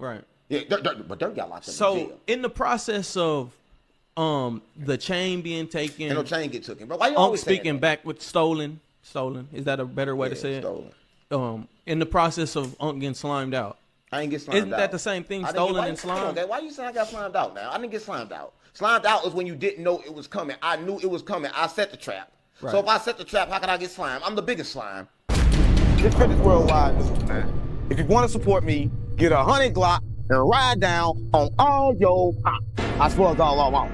Right. Yeah, but Dirk got locked up in So jail. in the process of the chain being taken, And no chain get taken. But why you Unc always saying speaking that? back with stolen. Is that a better way to say it? Stolen. In the process of Unc getting slimed out. I didn't get slimed Isn't out. that the same thing? Stolen and slimed? Okay, why you saying I got slimed out now? I didn't get slimed out. Slimed out is when you didn't know it was coming. I knew it was coming. I set the trap. Right. So if I set the trap, how can I get slimed? I'm the biggest slime. This is worldwide news, man. If you want to support me, get 100 Glock and ride down on all your pop. I swear to all I want.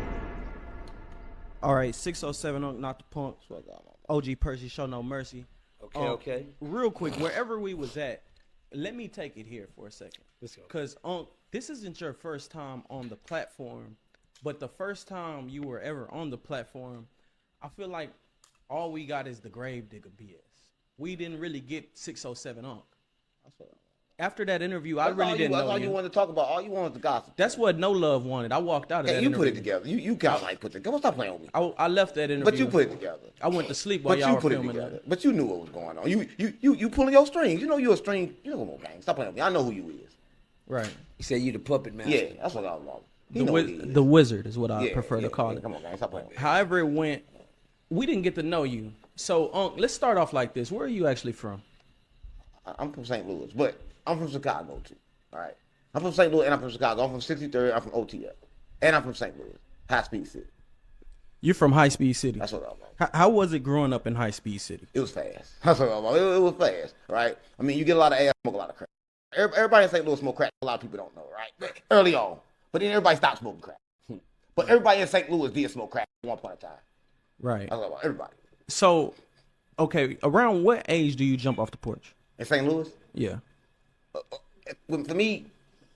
All right, 607 Unc, not the punk. OG Percy, show no mercy. Okay. Real quick, wherever we was at, let me take it here for a second. Let's go. Because this isn't your first time on the platform, but the first time you were ever on the platform, I feel like all we got is the Gravedigga BS. We didn't really get 607 Unc. After that interview, I really didn't know That's all you wanted to talk about. All you wanted to gossip. That's what No Love wanted. I walked out of that you interview. put it together. You kind of like put it together. Stop playing with me. I left that interview. But you put it together. I went to sleep while y'all were filming that. But you knew what was going on. You pulling your strings. You know you're a string. You know what, gang. Stop playing with me. I know who you is. Right. He said you the puppet master. Yeah, that's what I was about. The wizard is what I prefer to call it. Come on, gang. Stop playing with me. However it went, we didn't get to know you. So, let's start off like this. Where are you actually from? I'm from St. Louis, but I'm from Chicago too. All right. I'm from St. Louis and I'm from Chicago. I'm from 63rd. I'm from OTL. And I'm from St. Louis. High Speed City. You're from High Speed City. That's what I'm about. How was it growing up in High Speed City? It was fast. That's what I'm about. It was fast, right? I mean, you get a lot of ass, smoke a lot of crack. Everybody in St. Louis smoke crack. A lot of people don't know, right? Early on. But then everybody stopped smoking crack. But everybody in St. Louis did smoke crack at one point in time. Right. That's what about everybody. So, okay, around what age do you jump off the porch? In St. Louis? Yeah. For me,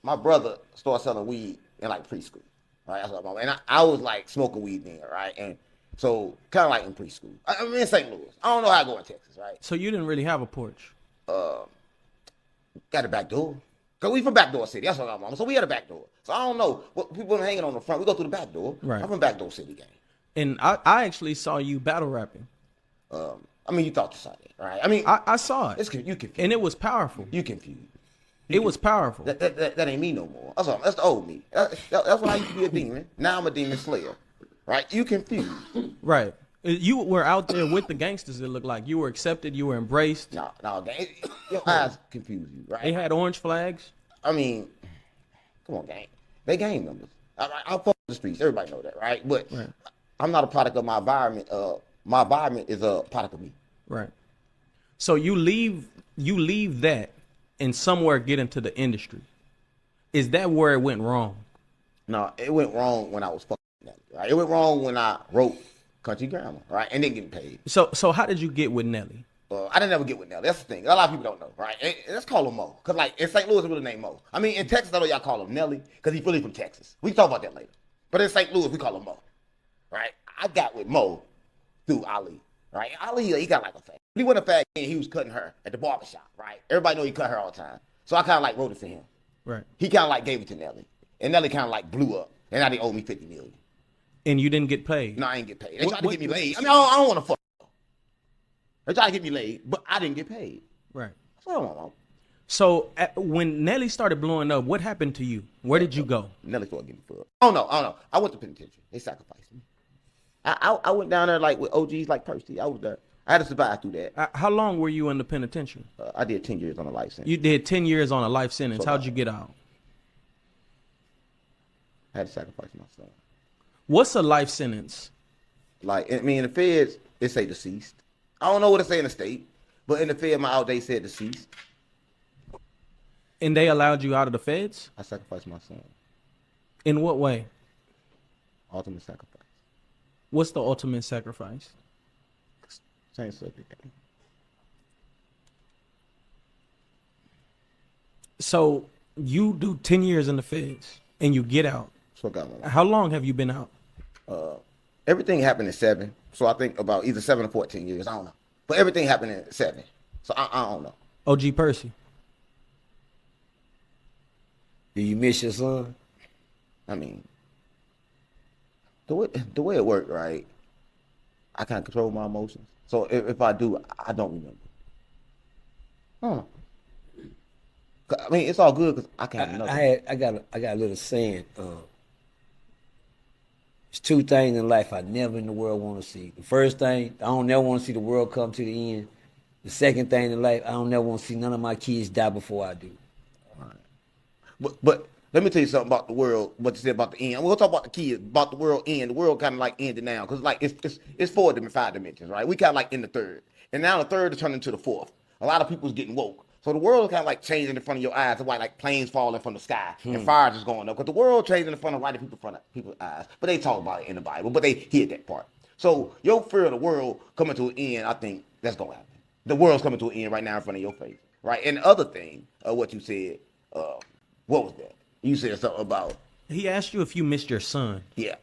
my brother started selling weed in like preschool. Right? That's what I'm about. And I was like smoking weed then, right? And so kind of like in preschool. I'm in St. Louis. I don't know how I go in Texas, right? So you didn't really have a porch? Got a back door. Cause we from backdoor city. That's what I'm on. So we had a back door. So I don't know what people are hanging on the front. We go through the back door. Right. I'm from backdoor city, gang. And I actually saw you battle rapping. I mean, you thought you saw that, right? I mean, I saw it. You confused. And it was powerful. You confused. It was powerful. That ain't me no more. That's the old me. That's why I used to be a demon. Now I'm a demon slayer, right? You confused. Right. You were out there with the gangsters. It looked like you were accepted. You were embraced. No, gang. Your eyes confuse you, right? They had orange flags. I mean, come on, gang. They gang members. I fuck the streets. Everybody know that, right? But right. I'm not a product of my environment. My environment is a product of me. Right. So you leave that and somewhere get into the industry. Is that where it went wrong? No, it went wrong when I was fucking Nelly, right? It went wrong when I wrote Country Grammar, right? And didn't get paid. So how did you get with Nelly? I didn't ever get with Nelly. That's the thing. A lot of people don't know, right? And let's call him Mo. Because, like, in St. Louis, it's really named Mo. I mean, in Texas, I know y'all call him Nelly because he's really from Texas. We can talk about that later. But in St. Louis, we call him Mo, right? I got with Mo through Ali, right? Ali, he got like a fag. He wasn't a fag, and he was cutting her at the barbershop, right? Everybody know he cut her all the time. So I kind of like wrote it for him. Right. He kind of like gave it to Nelly. And Nelly kind of like blew up. And now they owe me $50 million. And you didn't get paid? No, I ain't get paid. They tried to get me laid. I mean, I don't want to fuck. They tried to get me laid, but I didn't get paid. Right. That's what I want. So when Nelly started blowing up, what happened to you? Where did you go? Nelly started getting fucked. Oh no. I went to penitentiary. They sacrificed me. I went down there like with OGs like Percy. I was there. I had to survive through that. How long were you in the penitentiary? I did 10 years on a life sentence. You did 10 years on a life sentence. So how'd you get out? I had to sacrifice my son. What's a life sentence? Like, I mean, in the feds, it say deceased. I don't know what it say in the state, but in the fed, my out they said deceased. And they allowed you out of the feds? I sacrificed my son. In what way? Ultimate sacrifice. What's the ultimate sacrifice? Same subject. So you do 10 years in the feds and you get out. So I got my life. How long have you been out? Everything happened in 7. So I think about either 7 or 14 years. I don't know. But everything happened in 7. So I don't know. OG Percy. Do you miss your son? I mean, the way it worked, right? I can't control my emotions. So if I do, I don't remember. I mean, it's all good because I can have another. I got a little saying. It's two things in life I never in the world want to see. The first thing, I don't never want to see the world come to the end. The second thing in life, I don't never want to see none of my kids die before I do. But let me tell you something about the world. What you said about the end. We'll talk about the kids, about the world end. The world kind of like ended now because like it's 4 dimensions, 5 dimensions, right? We kind of like in the third, and now the third is turning into the fourth. A lot of people's getting woke. So the world is kind of like changing in front of your eyes. That's why like planes falling from the sky and fires is going up. Because the world changing in front of white people, in front of people's eyes. But they talk about it in the Bible. But they hid that part. So your fear of the world coming to an end, I think that's going to happen. The world's coming to an end right now in front of your face. Right? And the other thing, what you said, what was that? You said something about... He asked you if you missed your son. Yeah.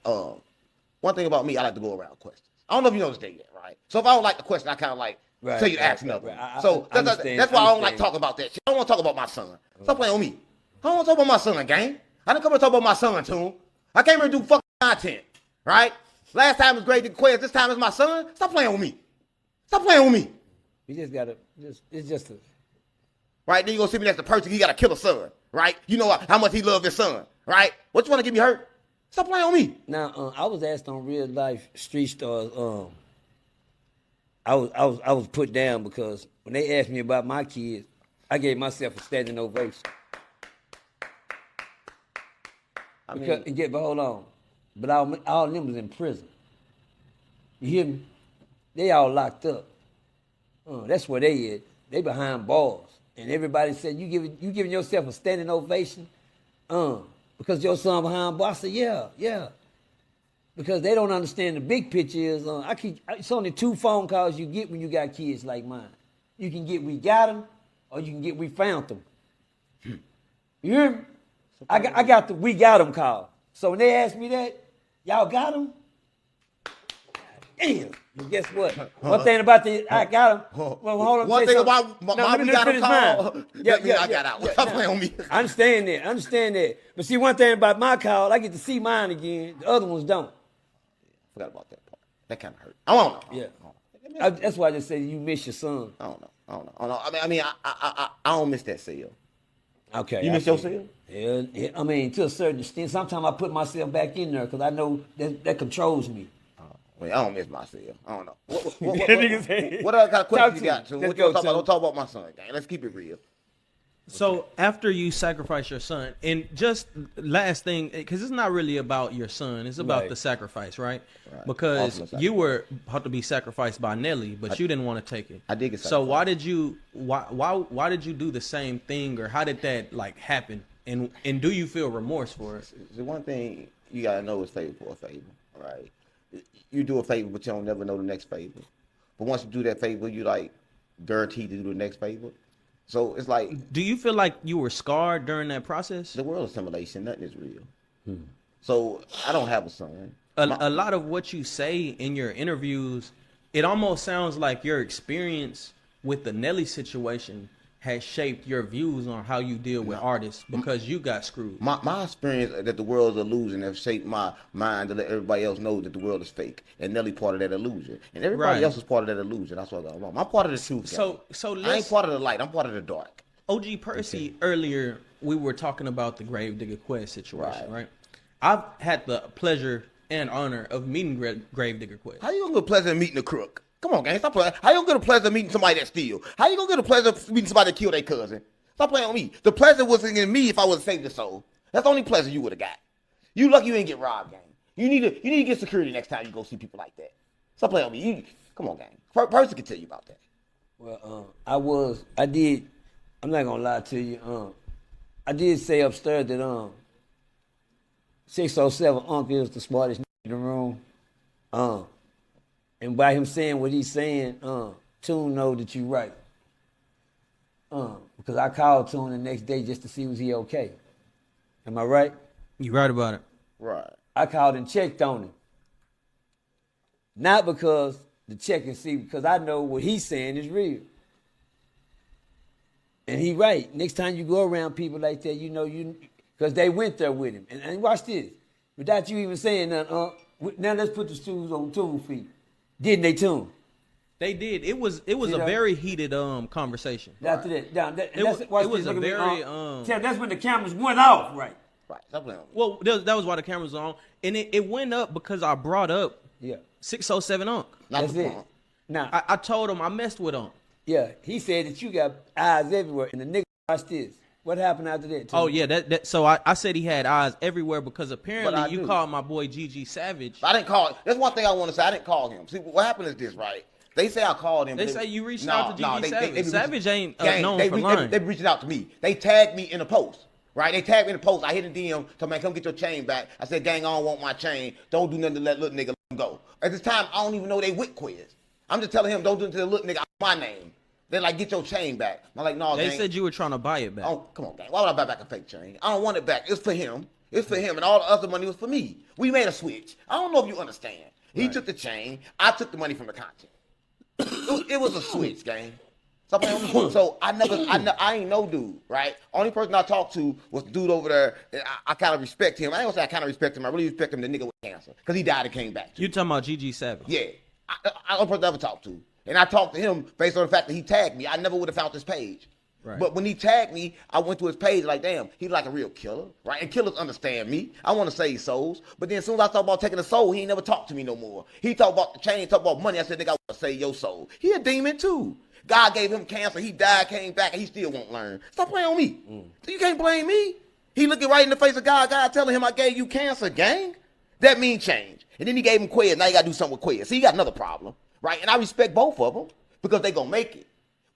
One thing about me, I like to go around questions. I don't know if you noticed that yet, right? So if I don't like the question, I kind of like... Right, tell you to ask another. Right. So that's why I don't like talking about that shit. I don't want to talk about my son. Stop playing with me. I don't want to talk about my son, gang. I didn't come here to talk about my son, too. I came here to do fucking content, right? Last time was Gravedigga Quez. This time is my son. Stop playing with me. Stop playing with me. You just gotta. It's just a. Right, then you gonna see me next to Percy. He got to kill a son, right? You know how much he loved his son, right? What you want to get me hurt? Stop playing with me. Now, I was asked on Real Life Street Stars. I was put down because when they asked me about my kids, I gave myself a standing ovation. But hold on, but all of them was in prison. You hear me? They all locked up. That's where they is. They behind bars, and everybody said you giving yourself a standing ovation, because your son behind bars. I said yeah. Because they don't understand the big picture is, it's only 2 phone calls you get when you got kids like mine. You can get we got them, or you can get we found them. You hear me? I got the we got them call. So when they ask me that, y'all got them? Damn. And guess what? One thing about I got them. Well, hold on. One thing about my we got them call. I got out. Stop playing on me. I understand that. But see, one thing about my call, I get to see mine again. The other ones don't. Forgot about that part. That kind of hurt. I don't know. Yeah. That's why I just said you miss your son. I don't know. I mean, I don't miss that cell. Okay. You miss your cell? Yeah. I mean, to a certain extent. Sometimes I put myself back in there because I know that controls me. Well, I don't miss my cell. I don't know. What other kind of questions you got? What you talk about? Don't talk about my son, gang. Let's keep it real. So after you sacrifice your son, and just last thing, because it's not really about your son, it's about the sacrifice, right? Because you were about to be sacrificed by Nelly, but you didn't want to take it. I did get sacrificed. So why did you do the same thing, or how did that like happen? And do you feel remorse for it? The one thing you gotta know is favor for a favor, right? You do a favor, but you don't never know the next favor. But once you do that favor, you like guaranteed to do the next favor. So it's like... Do you feel like you were scarred during that process? The world is simulation. Nothing is real. So I don't have a son. A lot of what you say in your interviews, it almost sounds like your experience with the Nelly situation has shaped your views on how you deal with artists because you got screwed. My experience that the world is illusion has shaped my mind to let everybody else know that the world is fake. And Nelly part of that illusion. And everybody else is part of that illusion. That's what I got wrong. I'm part of the truth. So I ain't part of the light. I'm part of the dark. OG Percy, earlier we were talking about the Gravedigga Quez situation, right? I've had the pleasure and honor of meeting Gravedigga Quez. How you gonna get a pleasure of meeting a crook? Come on, gang. Stop playing. How you gonna get a pleasure of meeting somebody that steal? How you gonna get a pleasure of meeting somebody that killed their cousin? Stop playing on me. The pleasure wasn't in me if I would have saved the soul. That's the only pleasure you would have got. You lucky you didn't get robbed, gang. You need to get security next time you go see people like that. Stop playing on me. Come on, gang. Person can tell you about that. Well, I'm not gonna lie to you. I did say upstairs that 607 Uncle is the smartest in the room. And by him saying what he's saying, Tune know that you right. Because I called Tune the next day just to see was he okay. Am I right? You right about it. Right. I called and checked on him. Not because the check and see, because I know what he's saying is real. And he right. Next time you go around people like that, you know, because they went there with him. And watch this. Without you even saying nothing, now let's put the shoes on Tune feet. Didn't they, Tune? They did. It was a very heated conversation. After that, It was a very that's when the cameras went off, right? Right. Stop playing with me. well. That was why the cameras were on, and it went up because I brought up 607 Unk. Not That's the it. point. Now, I told him I messed with Unk. yeah, he said that you got eyes everywhere, and the nigga watch this. What happened after that? Oh yeah, that. So I said he had eyes everywhere because But I apparently you do. called my boy GG Savage. I didn't call. That's one thing I want to say. I didn't call him. See, what happened is this, right? They say I called him. They but say you reached out to GG Savage. Savage ain't Gang, known they for re- lying. They reached out to me. They tagged me in a post. Right? They tagged me in a post. I hit a DM. Told man, come get your chain back. I said, gang, I don't want my chain. Don't do nothing to that little nigga let him go. At this time, I don't even know they with Quez. I'm just telling him, don't do it to the little nigga. My name. They're like, get your chain back. I'm like, no, They gang. said you were trying to buy it back. Oh, come on, gang. Why would I buy back a fake chain? I don't want it back. It's for him. It's for him. And all the other money was for me. We made a switch. I don't know if you understand. He took the chain. I took the money from the content. It was a switch, gang. So I ain't no dude, right? Only person I talked to was the dude over there. And I kind of respect him. I ain't gonna say I kind of respect him. I really respect him, the nigga with cancer. Because he died and came back. You talking about GG Savage? Yeah. I don't person I ever talked to. And I talked to him based on the fact that he tagged me. I never would have found this page. Right. But when he tagged me, I went to his page like, damn, he's like a real killer, right? And killers understand me. I want to save souls. But then as soon as I talk about taking a soul, he ain't never talked to me no more. He talked about the chain, talked about money. I said, nigga, I want to save your soul. He a demon too. God gave him cancer. He died, came back, and he still won't learn. Stop playing on me. You can't blame me. He looking right in the face of God. God telling him, I gave you cancer, gang. That mean change. And then he gave him Quez. Now you got to do something with Quez. See, he got another problem, right? And I respect both of them because they going to make it.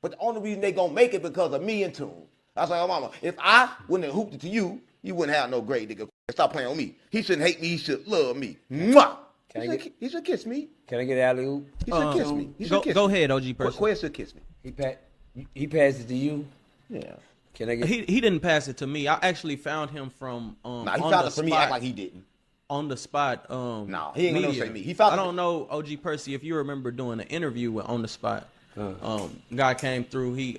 But the only reason they going to make it because of me and Tune. I was like, oh, mama, if I wouldn't have hooped it to you, you wouldn't have no Gravedigga. Stop playing on me. He shouldn't hate me. He should love me. Mwah! He should kiss me. Can I get an alley-oop? He should kiss me. He should kiss Go me. ahead, OG Percy. Quez should kiss me. He passed it to you. Yeah. Can I get? He didn't pass it to me. I actually found him from Nah, he on found the it for me. spot- Act like he didn't. on the spot. Nah, he ain't gonna media. say me. He found I it- don't know, OG Percy, if you remember doing an interview with On the Spot. Guy came through. He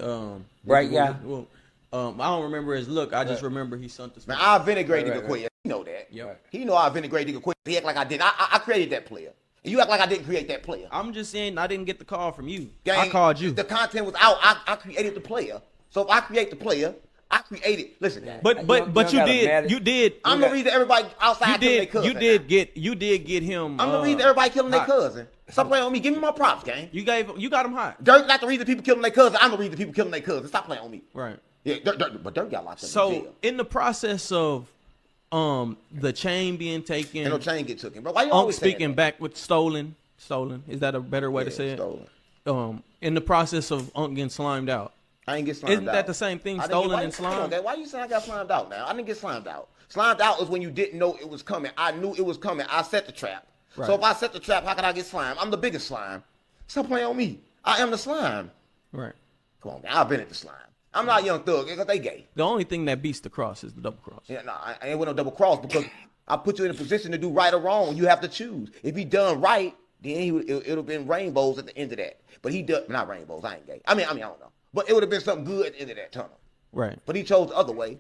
Bright guy? Well, I don't remember his look. I just remember he sent this. Man, I invented Gravedigga Quez. He know that. Yep. He know I invented Gravedigga Quez. He act like I didn't. I created that player. And you act like I didn't create that player. I'm just saying I didn't get the call from you. Gang, I called you. The content was out. I created the player. So if I create the player, I created. Listen, But you did. I'm the reason everybody outside killing their cousin. You did get him. I'm the reason everybody killing their hot. cousin. Stop playing on me. Give me my props, gang. You got him hot. Dirk not the reason people killing their cousin. I'm the reason people killing their cousin. Stop playing on me. Right. Yeah, but Dirk got locked up in So jail. in the process of the chain being taken, Ain't no chain get taken, bro. Why you Unk always saying speaking that? back with stolen. Is that a better way to Yeah, say it? stolen. In the process of Unk getting slimed out. I ain't get slimed Isn't out. that the same thing, I didn't stolen get- and come on, slimed? gang, why you saying I got slimed out now? I didn't get slimed out. Slimed out is when you didn't know it was coming. I knew it was coming. I set the trap. Right. So if I set the trap, how can I get slimed? I'm the biggest slime. Stop playing on me. I am the slime. Right. Come on, man. I've been at the slime. I'm not a young thug because they gay. The only thing that beats the cross is the double cross. Yeah, no, I ain't with no double cross because I put you in a position to do right or wrong. You have to choose. If he done right, then it'll have been rainbows at the end of that. But he done not rainbows. I ain't gay. I mean, I don't know. But it would have been something good at the end of that tunnel. Right. But he chose the other way.